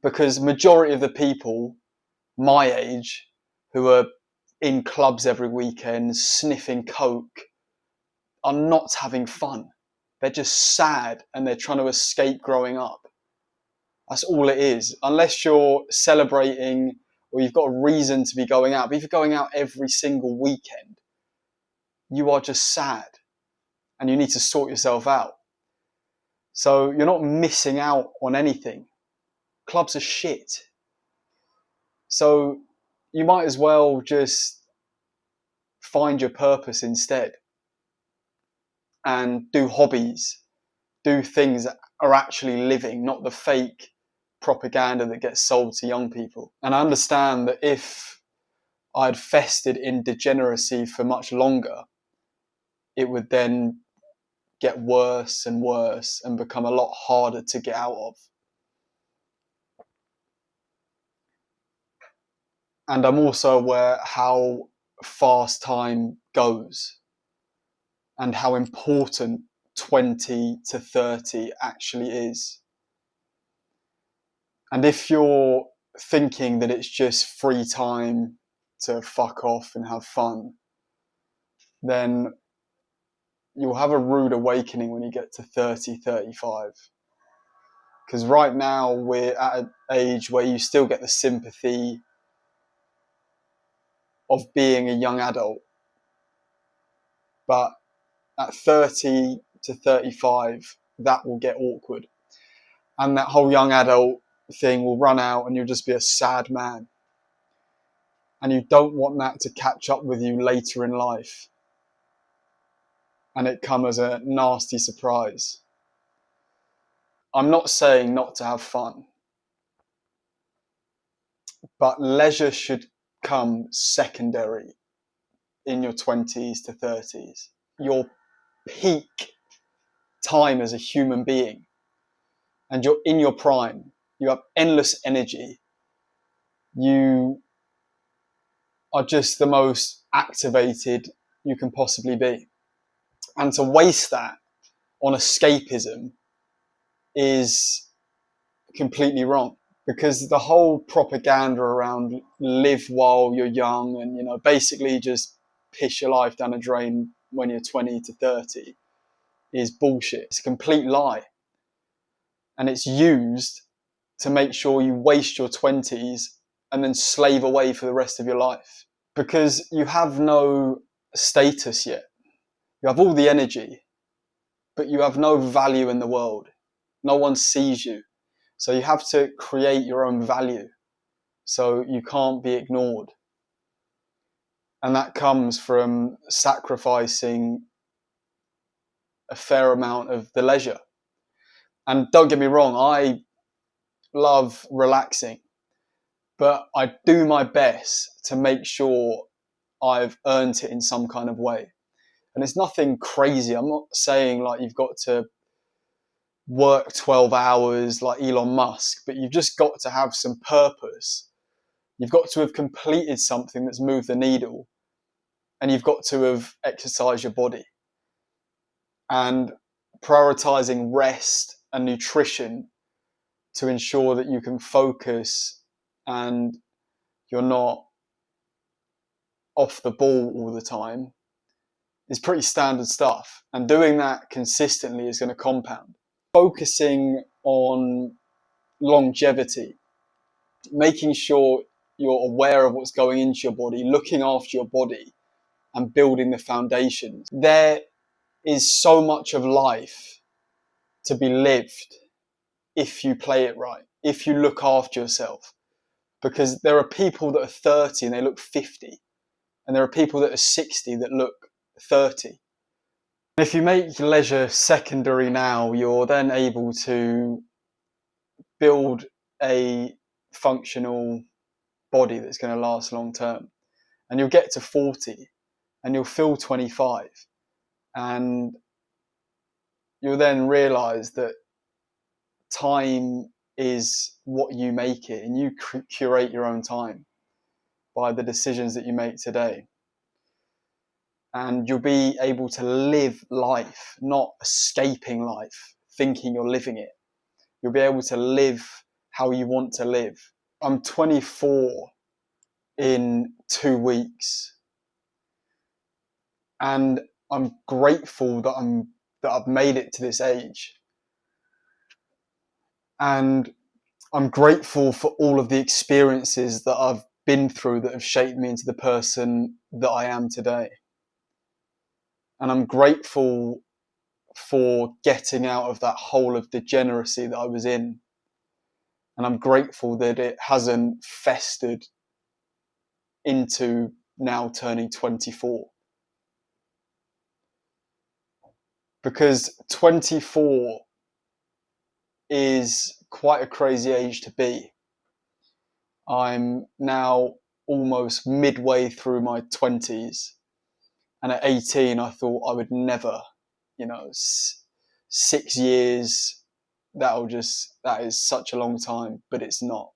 because majority of the people my age who are in clubs every weekend sniffing coke are not having fun. They're just sad and they're trying to escape growing up. That's all it is. Unless you're celebrating or you've got a reason to be going out. But if you're going out every single weekend, you are just sad and you need to sort yourself out. So you're not missing out on anything. Clubs are shit. So you might as well just find your purpose instead and do hobbies, do things that are actually living, not the fake propaganda that gets sold to young people. And I understand that if I'd festered in degeneracy for much longer, it would then get worse and worse and become a lot harder to get out of. And I'm also aware how fast time goes and how important 20 to 30 actually is. And if you're thinking that it's just free time to fuck off and have fun, then you'll have a rude awakening when you get to 30, 35. Because right now we're at an age where you still get the sympathy of being a young adult. But at 30 to 35, that will get awkward. And that whole young adult thing will run out and you'll just be a sad man. And you don't want that to catch up with you later in life. And it come as a nasty surprise. I'm not saying not to have fun. But leisure should come secondary in your 20s to 30s. Your peak time as a human being. And you're in your prime. You have endless energy. You are just the most activated you can possibly be. And to waste that on escapism is completely wrong, because the whole propaganda around live while you're young and, basically just piss your life down a drain when you're 20 to 30 is bullshit. It's a complete lie. And it's used to make sure you waste your 20s and then slave away for the rest of your life, because you have no status yet. You have all the energy, but you have no value in the world. No one sees you. So you have to create your own value. So you can't be ignored. And that comes from sacrificing a fair amount of the leisure. And don't get me wrong, I love relaxing, but I do my best to make sure I've earned it in some kind of way. And it's nothing crazy. I'm not saying like you've got to work 12 hours like Elon Musk, but you've just got to have some purpose. You've got to have completed something that's moved the needle, and you've got to have exercised your body. And prioritizing rest and nutrition to ensure that you can focus and you're not off the ball all the time is pretty standard stuff. And doing that consistently is going to compound. Focusing on longevity, making sure you're aware of what's going into your body, looking after your body and building the foundations. There is so much of life to be lived if you play it right, if you look after yourself. Because there are people that are 30 and they look 50. And there are people that are 60 that look 30. If you make leisure secondary now, you're then able to build a functional body that's going to last long term. And you'll get to 40 and you'll feel 25. And you'll then realize that time is what you make it, and you curate your own time by the decisions that you make today. And you'll be able to live life, not escaping life, thinking you're living it. You'll be able to live how you want to live. I'm 24 in 2 weeks, and I'm grateful that I've made it to this age. And I'm grateful for all of the experiences that I've been through that have shaped me into the person that I am today. And I'm grateful for getting out of that hole of degeneracy that I was in. And I'm grateful that it hasn't festered into now turning 24. Because 24 is quite a crazy age to be. I'm now almost midway through my 20s. And at 18, I thought I would never, 6 years, that is such a long time, but it's not.